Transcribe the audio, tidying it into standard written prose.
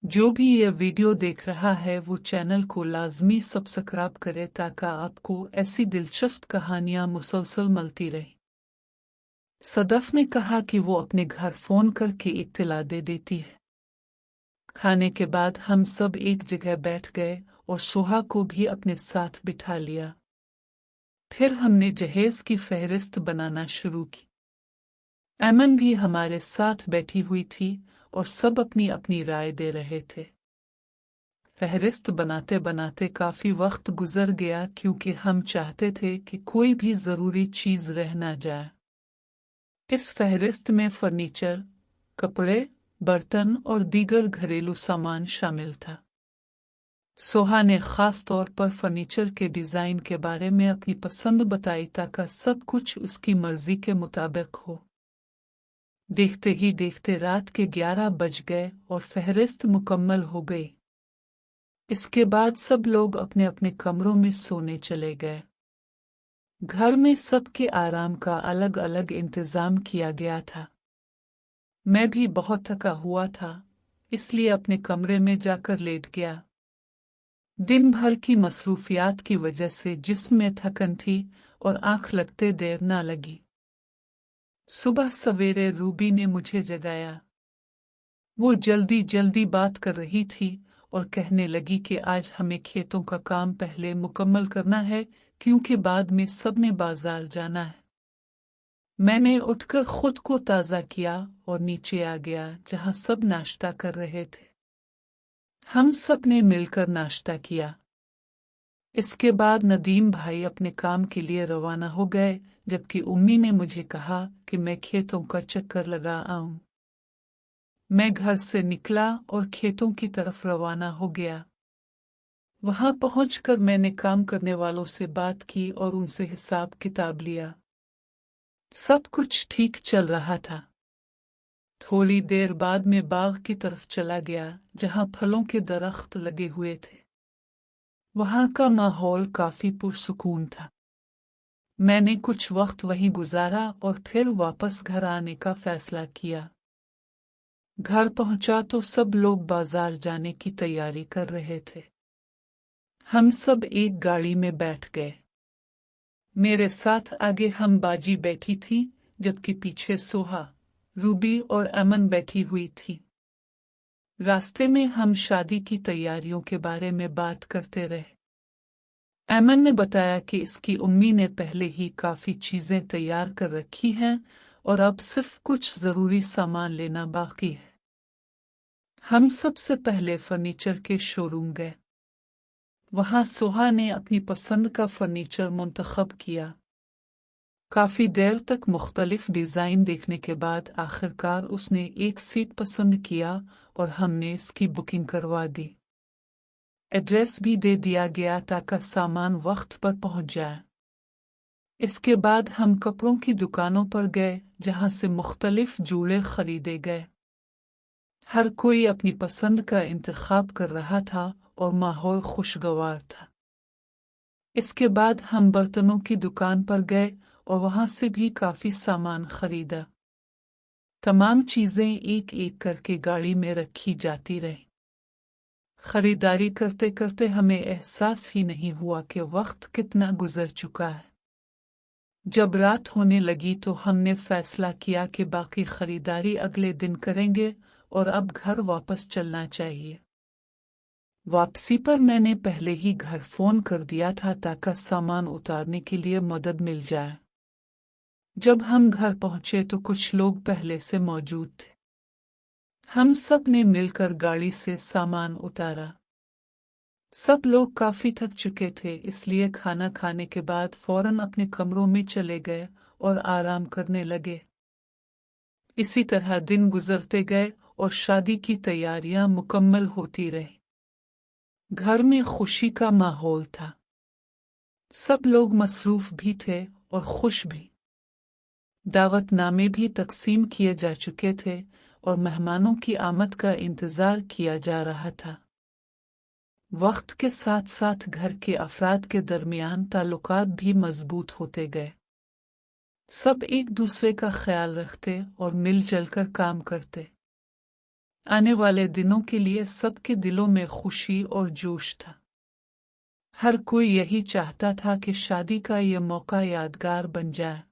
जो भी ये वीडियो देख रहा है वो चैनल को लाजमी सब्सक्राइब करे ताकि आपको ऐसी दिलचस्प कहानियां मुसलसल मिलती रहे। सदफ ने कहा कि वो अपने घर फोन करके इत्तला दे देती है। खाने के बाद हम सब एक जगह बैठ गए और सोहा को भी अपने साथ बिठा लिया। फिर हमने जहेज की फहरिस्त बनाना शुरू की। ऐमन भी हमारे साथ बैठी हुई थी और सब अपनी अपनी राय दे रहे थे। फहरिस्त बनाते बनाते काफी वक्त गुजर गया क्योंकि हम चाहते थे कि कोई भी जरूरी चीज रह ना जाए। इस फहरिस्त में फर्नीचर, कपड़े, बर्तन और दीगर घरेलू सामान शामिल था। सोहा ने खास तौर पर फर्नीचर के डिजाइन के बारे में अपनी पसंद बताई ताकि सब कुछ उसकी मर्जी के मुताबिक हो। देखते ही देखते रात के 11 बज गए और फहरिस्त मुकम्मल हो गई। इसके बाद सब लोग अपने अपने कमरों में सोने चले गए। घर में सबके आराम का अलग अलग इंतजाम किया गया था। मैं भी बहुत थका हुआ था, इसलिए अपने कमरे में जाकर लेट गया। दिन भर की मसरूफियात की वजह से जिस्म में थकन थी और आंख लगते देर ना लगी। सुबह सवेरे रूबी ने मुझे जगाया। वो जल्दी जल्दी बात कर रही थी और कहने लगी कि आज हमें खेतों का काम पहले मुकम्मल करना है क्योंकि बाद में सबने बाजार जाना है। मैंने उठकर खुद को ताज़ा किया और नीचे आ गया जहां सब नाश्ता कर रहे थे। हम सब ने मिलकर नाश्ता किया। इसके बाद नदीम भाई अपने काम के लिए रवाना हो गए, जबकि उम्मी ने मुझे कहा कि मैं खेतों का चक्कर लगा आऊं। मैं घर से निकला और खेतों की तरफ रवाना हो गया। वहां पहुंचकर मैंने काम करने वालों से बात की और उनसे हिसाब किताब लिया। सब कुछ ठीक चल रहा था। थोड़ी देर बाद मैं बाग की तरफ चला गया जहां फलों के दरख्त लगे हुए थे। वहां का माहौल काफी पुरसुकून था। मैंने कुछ वक्त वहीं गुजारा और फिर वापस घर आने का फैसला किया। घर पहुंचा तो सब लोग बाजार जाने की तैयारी कर रहे थे। हम सब एक गाड़ी में बैठ गए। मेरे साथ आगे हम बाजी बैठी थी, जबकि पीछे सोहा, रूबी और अमन बैठी हुई थी। रास्ते में हम शादी की तैयारियों के बारे में बात करते रहे। अमन ने बताया कि इसकी उम्मी ने पहले ही काफी चीजें तैयार कर रखी हैं और अब सिर्फ कुछ जरूरी सामान लेना बाकी है। हम सबसे पहले फर्नीचर के शोरूम गए। वहां सोहा ने अपनी पसंद का फर्नीचर मुंतखब किया। काफी देर तक मुख्तलिफ डिजाइन देखने के बाद आखिरकार उसने एक सीट पसंद किया और हमने इसकी बुकिंग करवा दी। एड्रेस भी दे दिया गया ताकि सामान वक्त पर पहुंच जाए। इसके बाद हम कपड़ों की दुकानों पर गए जहां से मुख्तलिफ जूड़े खरीदे गए। हर कोई अपनी पसंद का इंतखाब कर रहा था और माहौल खुशगवार था। इसके बाद हम बर्तनों की दुकान पर गए और वहां से भी काफी सामान खरीदा। तमाम चीजें एक एक करके गाड़ी में रखी जाती रही। खरीदारी करते करते हमें एहसास ही नहीं हुआ कि वक्त कितना गुजर चुका है। जब रात होने लगी तो हमने फैसला किया कि बाकी खरीदारी अगले दिन करेंगे और अब घर वापस चलना चाहिए। वापसी पर मैंने पहले ही घर फोन कर दिया था ताकि सामान उतारने के लिए मदद मिल जाए। जब हम घर पहुंचे तो कुछ लोग पहले से मौजूद थे। हम सब ने मिलकर गाड़ी से सामान उतारा। सब लोग काफी थक चुके थे, इसलिए खाना खाने के बाद फौरन अपने कमरों में चले गए और आराम करने लगे। इसी तरह दिन गुजरते गए और शादी की तैयारियां मुकम्मल होती रही। घर में खुशी का माहौल था। सब लोग मसरूफ भी थे और खुश भी। दावतनामे भी तकसीम किए जा चुके थे और मेहमानों की आमद का इंतजार किया जा रहा था। वक्त के साथ साथ घर के अफराद के दरमियान ताल्लुकात भी मजबूत होते गए। सब एक दूसरे का ख्याल रखते और मिलजुल कर काम करते। आने वाले दिनों के लिए सबके दिलों में खुशी और जोश था। हर कोई यही चाहता था कि शादी का ये मौका यादगार बन जाए।